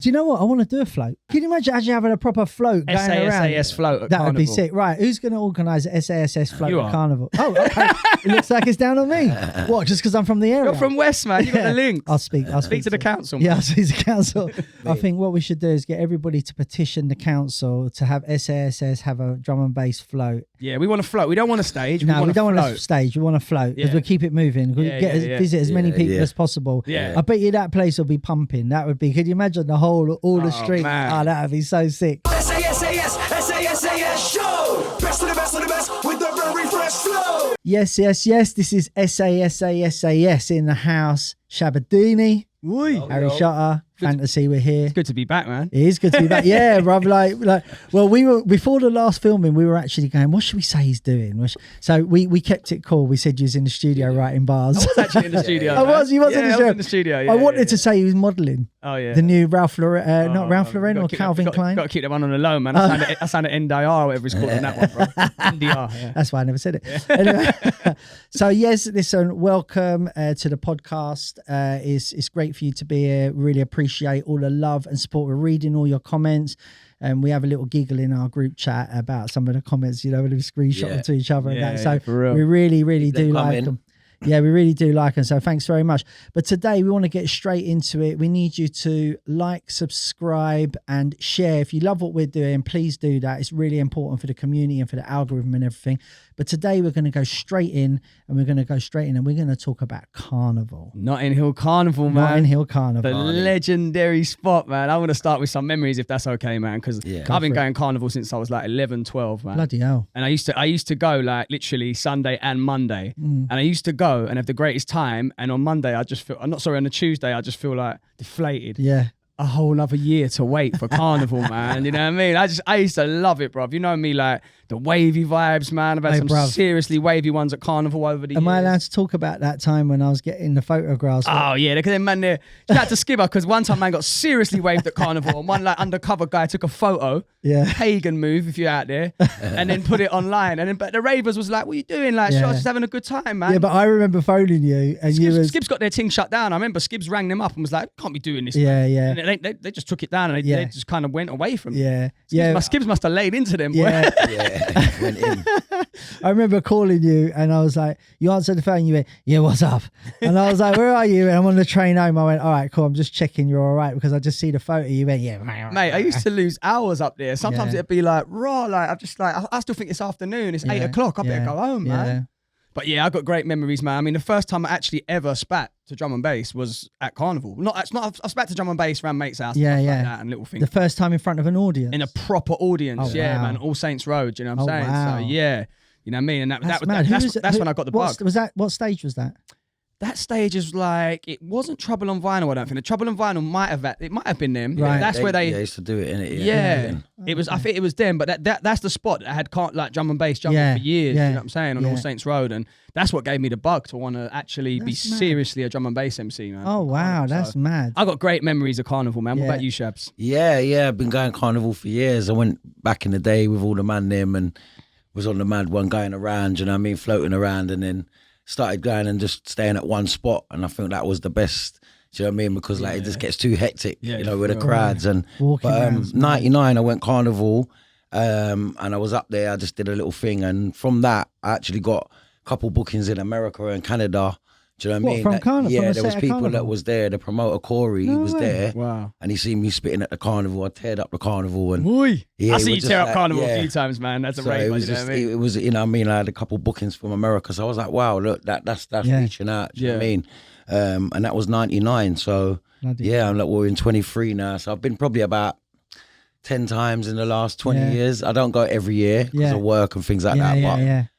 Do you know what? I want to do a float. Can you imagine actually having a proper float going around? SASAS Float at That Carnival. would be sick. Right, who's going to organise the SASAS Float You at are. Carnival? Oh, okay. It looks like it's down on me. What, just because I'm from the area? You're from West, man. You got the link. I'll speak to the council. Yeah, I'll speak to the council. I think what we should do is get everybody to petition the council to have SASS have a drum and bass float. Yeah, we want to float. We don't want a stage. No, we don't want float. a stage. We want to float because we'll keep it moving. We'll visit as many people as possible. Yeah. I bet you that place will be pumping. That would be. Could you imagine all the streets? Man. Oh, that would be so sick. SASAS show. Best of the best of the best with the very fresh flow. Yes. This is SASAS in the house. Shabadini, Harry Shutter, Fantasy. We're here. It's good to be back, man. It is good to be back. Yeah, bruv. Well, we were before the last filming. We were actually going, what should we say he's doing? So we kept it cool. We said you was in the studio writing bars. I was actually in the studio. I was. He was in the studio. I was in the studio. Yeah, I wanted to say he was modelling. Oh yeah. The new Ralph Lauren, not Ralph Lauren or Calvin Klein. Got to keep that one on the low, man. I sounded NDR, whatever it's called on that one, bro. NDR. Yeah. That's why I never said it. Anyway, so yes, listen, welcome to the podcast. It's great for you to be here. Really appreciate all the love and support. We're reading all your comments. And we have a little giggle in our group chat about some of the comments, when we screenshot them to each other and that. So for real. we really do like them. Yeah, we really do like them. So thanks very much. But today we want to get straight into it. We need you to like, subscribe and share. If you love what we're doing, please do that. It's really important for the community and for the algorithm and everything. But today we're going to go straight in and we're going to talk about Carnival. Notting Hill Carnival, man. Notting Hill Carnival. The legendary spot, man. I want to start with some memories if that's okay, man. Because I've been going Carnival since I was like 11, 12, man. Bloody hell. And I used to go like literally Sunday and Monday. And I used to go and have the greatest time. And on Monday, on the Tuesday, I just feel like deflated. Yeah. A whole other year to wait for Carnival, man. You know what I mean? I used to love it, bro. You know me, like the wavy vibes, man. I've had some seriously wavy ones at Carnival over the years. Am I allowed to talk about that time when I was getting the photographs? Oh, yeah. Look at them, man, there. Shout out to Skibber, because one time, man, got seriously waved at Carnival, and one, like, undercover guy took a photo. Yeah. Pagan move, if you're out there. And then put it online. But the ravers was like, what are you doing? Like, I was just having a good time, man. Yeah, but I remember phoning you, and Skib's got their thing shut down. I remember Skibs rang them up and was like, can't be doing this, man. Yeah. And they just took it down, and they just kind of went away from it. Yeah. Skibs must have laid into them, boy. Yeah. Went in. I remember calling you and I was like, you answered the phone, you went, yeah, what's up? And I was like, where are you? And I'm on the train home. I went, all right, cool. I'm just checking you're all right because I just see the photo. You went, yeah. Mate, I used to lose hours up there. Sometimes it'd be like, raw, like, I'm just like, I still think it's afternoon. It's 8 o'clock. I better go home, man. But yeah, I got great memories, man. I mean, the first time I actually ever spat to drum and bass was at Carnival. I spat to drum and bass around mates' house. Like that and little things. The first time in front of an audience? In a proper audience, man. All Saints Road, you know what I'm saying? Wow. So yeah, you know what I mean? And that's when I got the bug. What stage was that? That stage is like, it wasn't Trouble on Vinyl, I don't think. The Trouble on Vinyl might have been them. Right. That's where they used to do it, innit? Yeah. It was, I think it was them, but that's the spot that had like drum and bass jumping for years, you know what I'm saying, on All Saints Road. And that's what gave me the bug to want to actually be seriously a drum and bass MC, man. Oh, wow, that's mad. I got great memories of Carnival, man. What about you, Shabs? Yeah, I've been going Carnival for years. I went back in the day with all the man them and was on the mad one going around, you know what I mean, floating around, and then started going and just staying at one spot, and I think that was the best. Do you know what I mean? Because like it just gets too hectic, you know, with the crowds. And but 99, I went Carnival, and I was up there. I just did a little thing, and from that, I actually got a couple bookings in America and Canada. Do you know what I mean? From Carnival? Yeah, there was people that was there. The promoter Corey, he was there. Wow. And he seen me spitting at the Carnival. I teared up the Carnival, and I see you tear up Carnival a few times, man. That's a rave. It was just, it was, you know what I mean? I had a couple bookings from America, so I was like, wow, look, that's reaching out. Do you know what I mean? And that was 99. So I'm like, we're in 23 now. So I've been probably about 10 times in the last 20 years. I don't go every year because of work and things like that. But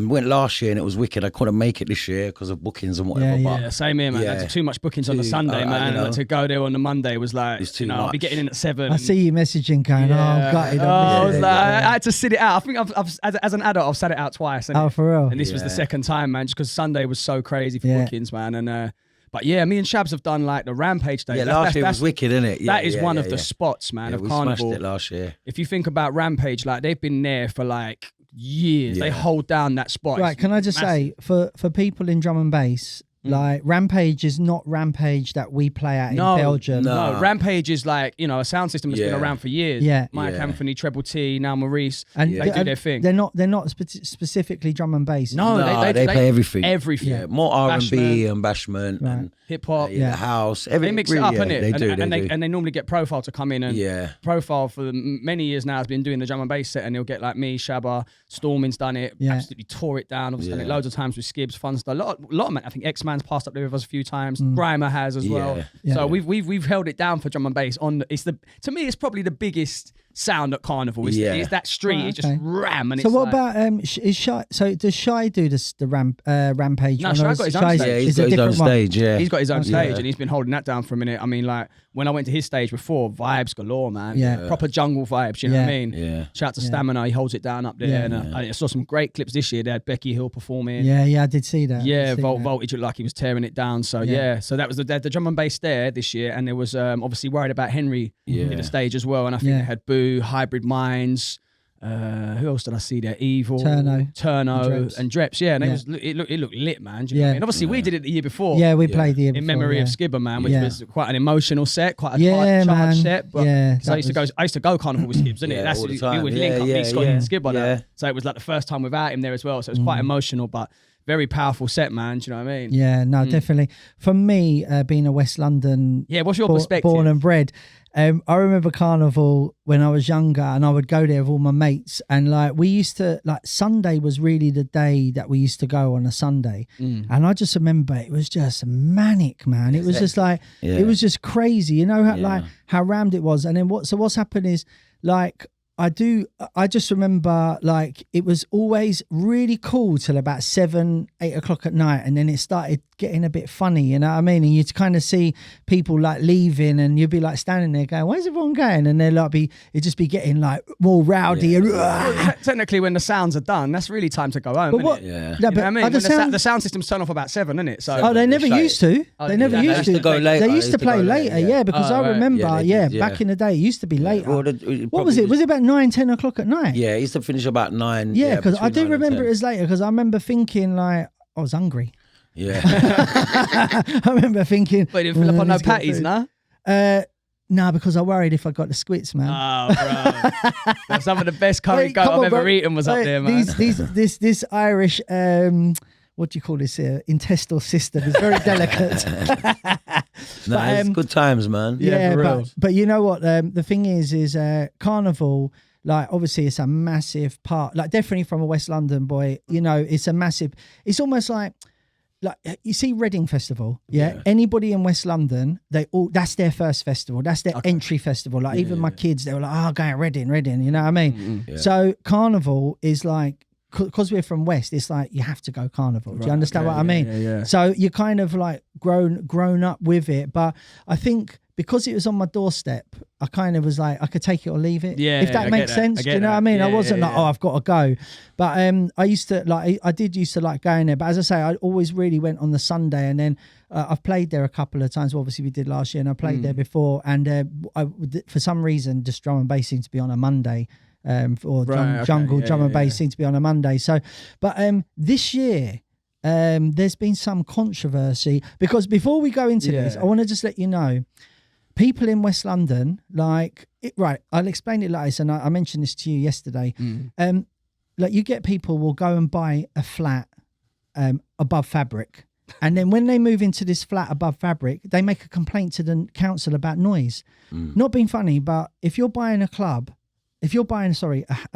went last year and it was wicked. I couldn't make it this year because of bookings and whatever. Yeah, same here, man. I had too much bookings on the Sunday, man. And to go there on the Monday was like, it's too much. I'll be getting in at 7. I see you messaging going, I'm gutted. I was like, I had to sit it out. I think I've as an adult, I've sat it out twice. For real? And this was the second time, man, just because Sunday was so crazy for bookings, man. And but yeah, me and Shabs have done like the Rampage day. Yeah, last year was wicked, innit? That is one of the spots, man, of Carnival. We smashed it last year. If you think about Rampage, like they've been there for like years. They hold down that spot. Right, can I just say, for people in drum and bass, Like Rampage is not Rampage that we play at in Belgium. No, Rampage is like, you know, a sound system that's been around for years. Yeah. Mike Anthony, Treble T, now Maurice, and they do their thing. They're not specifically drum and bass. No, they play everything. Everything. Yeah, more R&B and bashment and hip hop, house. They mix it up, innit? They do. And they normally get Profile to come in, and Profile for many years now has been doing the drum and bass set, and he'll get like me, Shabba, Storming's done it, absolutely tore it down. Obviously done it loads of times with Skibbs, fun stuff. A lot of man. I think X-Man's passed up there with us a few times. Grimer has as well. So we've held it down for drum and bass. To me, it's probably the biggest sound at Carnival. It's that street. It's just ram. And so it's what about is Shy? So does Shy do the Rampage? No, Shy got his own stage. Yeah, he's got his own stage. Yeah, he's got his own stage, and he's been holding that down for a minute. I mean, like when I went to his stage before, vibes galore, man. Yeah, proper jungle vibes. You know what I mean? Yeah. Shout out to Stamina, he holds it down up there. And I saw some great clips this year. They had Becky Hill performing. Yeah, I did see that. Yeah, Voltage looked like he was tearing it down. So so that was the drum and bass there this year, and there was obviously worried about Henry in the stage as well, and I think they had Boo, Hybrid Minds. Who else did I see there? Evil, Turno, and Dreps. Yeah, and it looked lit, man. Do you know what I mean? Obviously, we did it the year before. Yeah, we played the year in before, memory of Skibber, man, which was quite an emotional set, quite a hard charge set. But I used to go Carnival with Skibbs, didn't it? That's we would link up me, Scotty, and Skibber. So it was like the first time without him there as well. So it was quite emotional, but very powerful set, man. Do you know what I mean? Yeah, no, definitely. For me, being a West London, what's your perspective? Born and bred. I remember Carnival when I was younger, and I would go there with all my mates, and like we used to, like Sunday was really the day that we used to go on a Sunday, and I just remember it was just manic, man. It was just like it was just crazy, you know, how rammed it was. And then what's happened is like I just remember like it was always really cool till about 7, 8 o'clock at night, and then it started getting a bit funny, you know what I mean? And you'd kind of see people like leaving, and you'd be like standing there going, "Where's everyone going?" And they'd like it'd just be getting like more rowdy. And technically, when the sounds are done, that's really time to go home. But what? No, but you know what I mean? The sound system's turn off about 7, isn't it? So they never used to. They never used to go later. They used to play later, because I remember, back in the day, it used to be later. What was it? Was it about 9, 10 o'clock at night? Yeah, it used to finish about 9. Yeah, because I do remember it as later, because I remember thinking like I was hungry. Yeah. I remember thinking, but you didn't fill up on no patties, nah? No, because I worried if I got the squits, man. Oh, bro. That's some of the best curry goat I've ever eaten was up there, man. This Irish, what do you call this here? Intestinal system is very delicate. It's good times, man. Yeah, but you know what? The thing is Carnival, like obviously it's a massive part, like definitely from a West London boy, you know, it's it's almost like you see Reading Festival, anybody in West London, that's their first festival, that's their entry festival. Like even my kids, they were like, "Oh, going Reading," you know what I mean? So Carnival is like, because we're from West, it's like you have to go Carnival. Do you understand what I mean? Yeah. So you're kind of like grown up with it, but I think because it was on my doorstep, I kind of was like, I could take it or leave it. Yeah, if that makes sense. Do you know what I mean? I wasn't like, oh, I've got to go. But I did used to like going there. But as I say, I always really went on the Sunday, and then I've played there a couple of times. Well, obviously we did last year, and I played there before. And for some reason, just drum and bass seemed to be on a Monday. Jungle drum and bass seemed to be on a Monday. So, but this year, there's been some controversy, because before we go into this, I want to just let you know, people in West London, I'll explain it like this, and I mentioned this to you yesterday. Like you get people will go and buy a flat above fabric, and then when they move into this flat above fabric, they make a complaint to the council about noise. Not being funny, but if you're buying a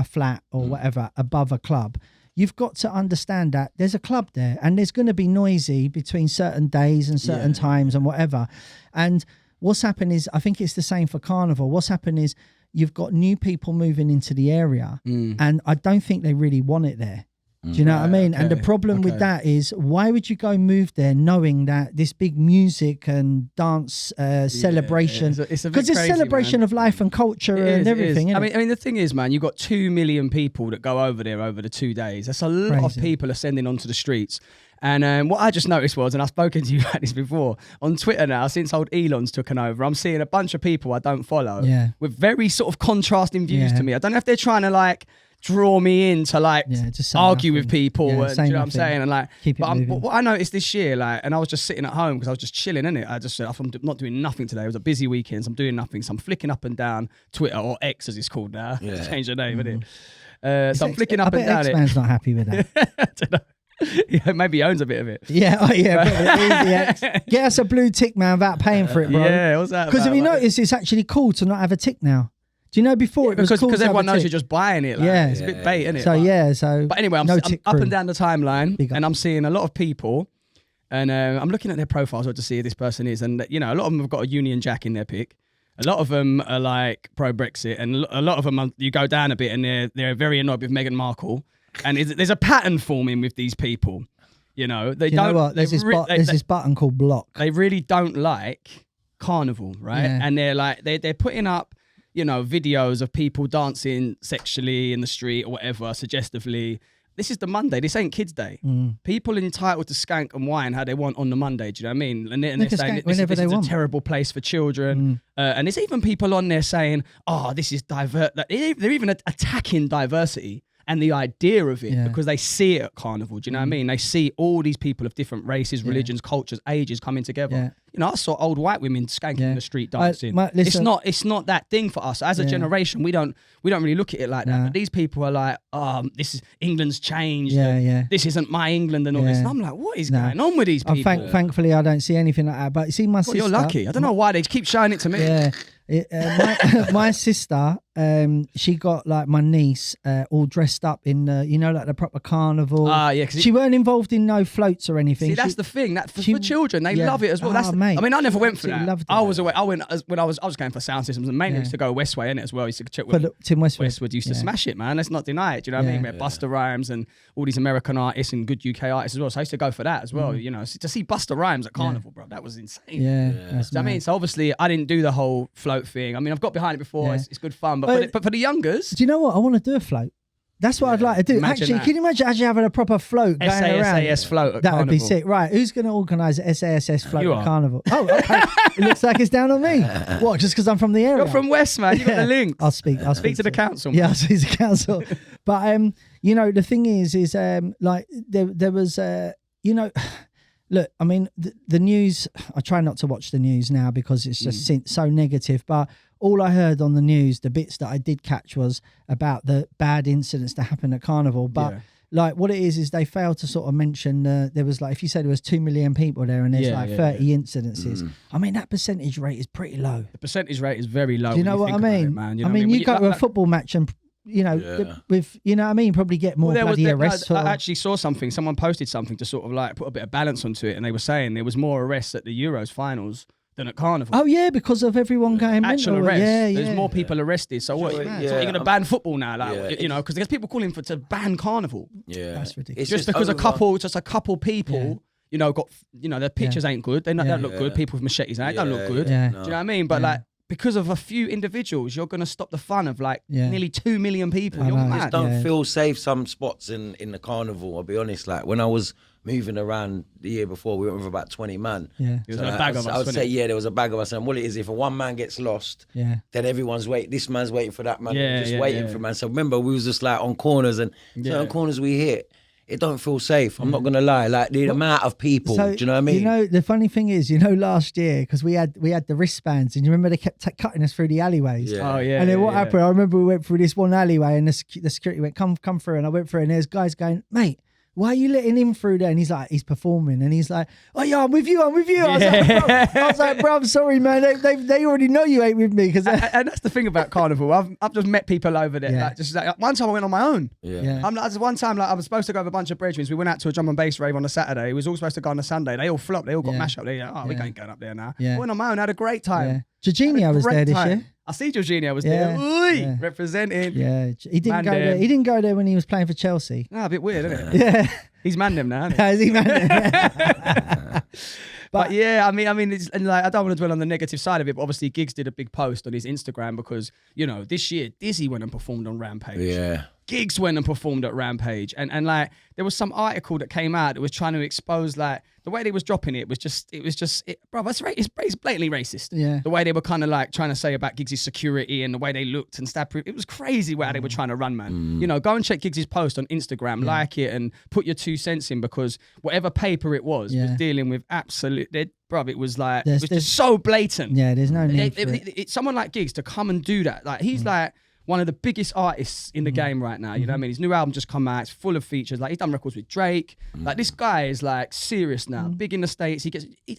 flat or whatever above a club, you've got to understand that there's a club there, and there's going to be noisy between certain days and certain times and whatever. And what's happened is, I think it's the same for Carnival. What's happened is you've got new people moving into the area, and I don't think they really want it there. Do you know what I mean? And the problem with that is, why would you go move there knowing that this big music and dance celebration? Because it's a celebration of life and culture and everything. I mean, the thing is, man, you've got 2 million people that go over there over the 2 days. That's a lot of people ascending onto the streets. And what I just noticed was, and I've spoken to you about this before, on Twitter now, since old Elon's taken over, I'm seeing a bunch of people I don't follow with very sort of contrasting views to me. I don't know if they're trying to like draw me in to like just argue with people. Yeah, and, do you know what I'm saying? And like, keep it moving. But what I noticed this year, like, and I was just sitting at home because I was just chilling, innit? I just said, I'm not doing nothing today. It was a busy weekend, so I'm doing nothing. So I'm flicking up and down Twitter, or X as it's called now. Yeah. Change the name, innit? So I'm flicking up and down it. X-Man's not happy with that. I don't know. Yeah, maybe he owns a bit of it. Yeah, get us a blue tick, man, without paying for it, bro. Yeah, what's that? Because have you noticed it's actually cool to not have a tick now? Do you know before it was cool because everyone knows you're just buying it. Like, it's a bit bait, isn't it? So But anyway, I'm up and down the timeline, and I'm seeing a lot of people, and I'm looking at their profiles to see who this person is, and a lot of them have got a Union Jack in their pic. A lot of them are like pro-Brexit, and a lot of them you go down a bit, and they're very annoyed with Meghan Markle. And there's a pattern forming with these people. They don't. Know what? There's this button called block. They really don't like Carnival, right? Yeah. And they're like they're putting up, videos of people dancing sexually in the street or whatever, suggestively. This is the Monday. This ain't Kids' Day. People are entitled to skank and whine how they want on the Monday. Do you know what I mean? And they're saying this is a terrible place for children. And there's even people on there saying, "Oh, this is divert." They're even attacking diversity and the idea of it because they see it at Carnival. Do you know what I mean? They see all these people of different races, religions, cultures, ages coming together. I saw old white women skanking in the street dancing. It's not that thing for us as a generation. We don't really look at it like that. But these people are like, this is England's changed. This isn't my England and all this. And I'm like, what is going on with these people? Thankfully, I don't see anything like that. But you see, my sister. You're lucky. I don't know why they keep showing it to me. Yeah. My sister, she got like my niece all dressed up in like the proper carnival. She weren't involved in no floats or anything. See, that's the thing. That for children, they love it as well. Mate, I mean, I never went for that. I was away. I went when I was going for sound systems, and mainly used to go Westway in it as well. I used to check with Tim Westwood used to smash it, man. Let's not deny it. Do you know what I mean? We had Busta Rhymes and all these American artists and good UK artists as well. So I used to go for that as well. To see Busta Rhymes at Carnival, bro, that was insane. I mean, so obviously I didn't do the whole float thing. I mean, I've got behind it before. It's good fun, but for the youngers, do you know what? I want to do a float. That's what I'd like to do. Can you imagine actually having a proper float going around? SASAS Float at That Carnival. would be sick. Right, who's going to organise the SASAS Float at Carnival? Oh, okay. It looks like it's down on me. What, just because I'm from the area? You're from West, man. You got the link. I'll speak to the council. Yeah, I'll speak to the council. But, the thing is like there was, look, I mean, the news, I try not to watch the news now because it's just so negative, but all I heard on the news, the bits that I did catch was about the bad incidents that happened at Carnival. But like what it is they failed to sort of mention, there was like, if you said there was 2 million people there and there's 30 incidences, I mean, that percentage rate is pretty low. The percentage rate is very low. Do you know what I mean? You go to a football match and with what I mean, probably get more bloody arrests. I actually saw something. Someone posted something to sort of like put a bit of balance onto it, and they were saying there was more arrests at the Euros finals than at Carnival. Oh yeah, because of everyone going actual mental. arrests. Yeah, There's more people arrested. So what? So you're going to ban football now? Like because there's people calling to ban Carnival. Yeah, that's ridiculous. Just because a couple people. Got their pictures ain't good. They don't look good. People with machetes, they don't look good. Yeah. Do you know what I mean? But like, because of a few individuals, you're going to stop the fun of like nearly 2 million people. You're mad. I just don't feel safe some spots in the Carnival, I'll be honest. Like when I was moving around the year before, we went with about 20 man. Yeah. There was a bag of us. I would say, there was a bag of us. And what it is, if a one man gets lost, then everyone's waiting. This man's waiting for that man. Just waiting for man. So remember, we was just like on corners and certain corners we hit. It don't feel safe. I'm not gonna lie. Like the amount of people, do you know what I mean? The funny thing is, last year because we had the wristbands, and you remember they kept cutting us through the alleyways. Yeah. Oh yeah. And then what happened? I remember we went through this one alleyway, and the security went, "Come through," and I went through, and there's guys going, "Mate, why are you letting him through there?" And he's like, he's performing, and he's like, "Oh yeah, I'm with you." I was like, bro, I'm sorry, man. They already know you ain't with me, and that's the thing about Carnival. I've just met people over there. Like, one time I went on my own. One time I was supposed to go with a bunch of brethren. We went out to a drum and bass rave on a Saturday. It was all supposed to go on a Sunday. They all flopped. They all got mashed up. They like, we ain't going up there now. I went on my own. I had a great time. Jorginho was there this year. I see Jorginho was there. Representing. Yeah, he didn't go there. He didn't go there when he was playing for Chelsea. A bit weird, isn't it? Yeah. He's manned him now, hasn't he? Has he manned him? But yeah, I mean, it's, and like, I don't want to dwell on the negative side of it, but obviously Giggs did a big post on his Instagram because, this year Dizzy went and performed on Rampage. Yeah. Giggs went and performed at Rampage, and like there was some article that came out that was trying to expose like the way they was dropping it was just bro, it's blatantly racist. Yeah. The way they were kind of like trying to say about Giggs' security and the way they looked and stab proof, it was crazy how they were trying to run, man. You know, go and check Giggs' post on Instagram, like it, and put your 2 cents in, because whatever paper it was dealing with absolute, bro, it was like it was just so blatant. Yeah, there's no need for it. It's someone like Giggs to come and do that. Like he's like one of the biggest artists in the game right now. You know what I mean? His new album just come out. It's full of features. Like he's done records with Drake. Like this guy is like serious now. Big in the States.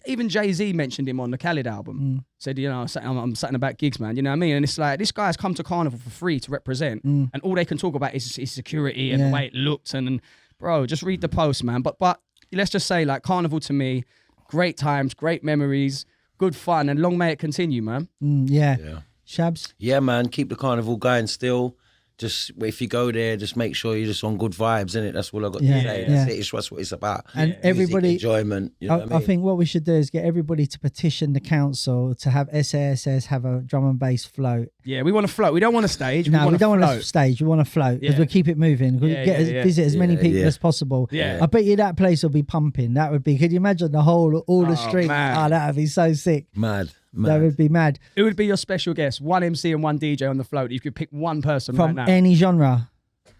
Even Jay-Z mentioned him on the Khaled album. Said, you know, I'm something about Giggs, man. You know what I mean? And it's like, this guy's come to Carnival for free to represent. And all they can talk about is his security and the way it looked. And bro, just read the post, man. But let's just say, like, Carnival to me, great times, great memories, good fun, and long may it continue, man. Yeah. Shabs? Yeah, man, keep the carnival going still. Just if you go there, just make sure you're just on good vibes, innit? That's all I got to say. That's it. That's what it's about. And everybody, music, enjoyment. You know what I mean? I think what we should do is get everybody to petition the council to have SASAS have a drum and bass float. Yeah, we want to float. We don't want a stage. No, we don't want a stage. We want to float because we'll keep it moving. We'll visit as many people as possible. Yeah. I bet you that place will be pumping. That would be. Could you imagine all the street? Man. Oh, that would be so sick. Mad. That would be mad. Who would be your special guest? One MC and one DJ on the float. You could pick one person From right now. any genre.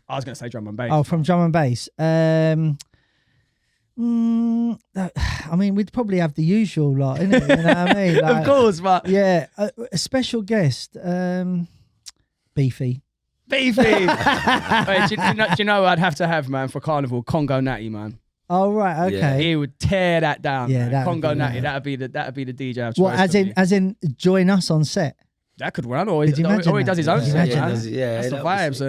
I was going to say drum and bass. Oh, from drum and bass. I mean, we'd probably have the usual lot, innit? You know what I mean? Like, of course, but yeah, a special guest. Beefy. Beefy. Wait, do you know who I'd have to have, man, for Carnival? Congo Natty, man. Oh right, okay. Yeah. He would tear that down. Yeah, man. Congo Natty. That'd be the DJ. Of what, choice as in join us on set? That could run, or he does his own set. That's the vibes,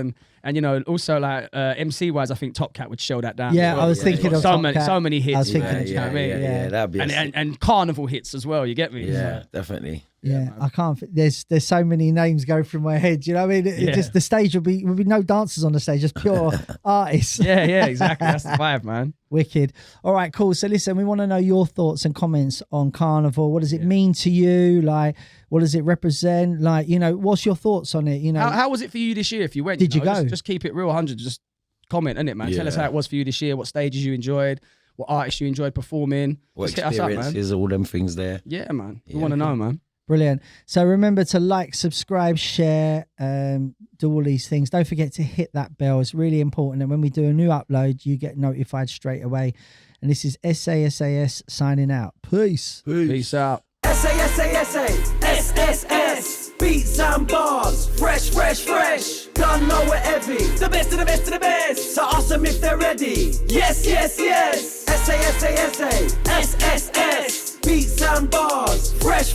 and you know, also like MC wise, I think Top Cat would show that down. Yeah, I was thinking of so many hits. I was thinking, you know what I mean? Yeah, that'd be and Carnival hits as well. You get me? Yeah, definitely. Yeah, I can't. There's so many names go through my head. You know what I mean? It just the stage will be no dancers on the stage, just pure artists. Yeah, exactly. That's the vibe, man. Wicked. All right, cool. So listen, we want to know your thoughts and comments on Carnival. What does it mean to you? Like, what does it represent? Like, you know, what's your thoughts on it? You know, how was it for you this year? If you went, did you go? Just keep it real, 100. Just comment, innit, man? Tell us how it was for you this year. What stages you enjoyed? What artists you enjoyed performing? What just hit us up, man. experiences, all them things there. Yeah, man. We want to know, man. Brilliant. So remember to like, subscribe, share, do all these things. Don't forget to hit that bell. It's really important. And when we do a new upload, you get notified straight away. And this is SASAS signing out. Peace. Peace out. SASAS, beats and bars, fresh. Don't know it heavy. The best of the best of the best. So awesome if they're ready. Yes. SASAS, beats and bars, fresh.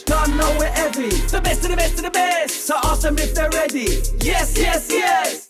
Don't know it heavy. The best of the best of the best. So awesome if they're ready. Yes.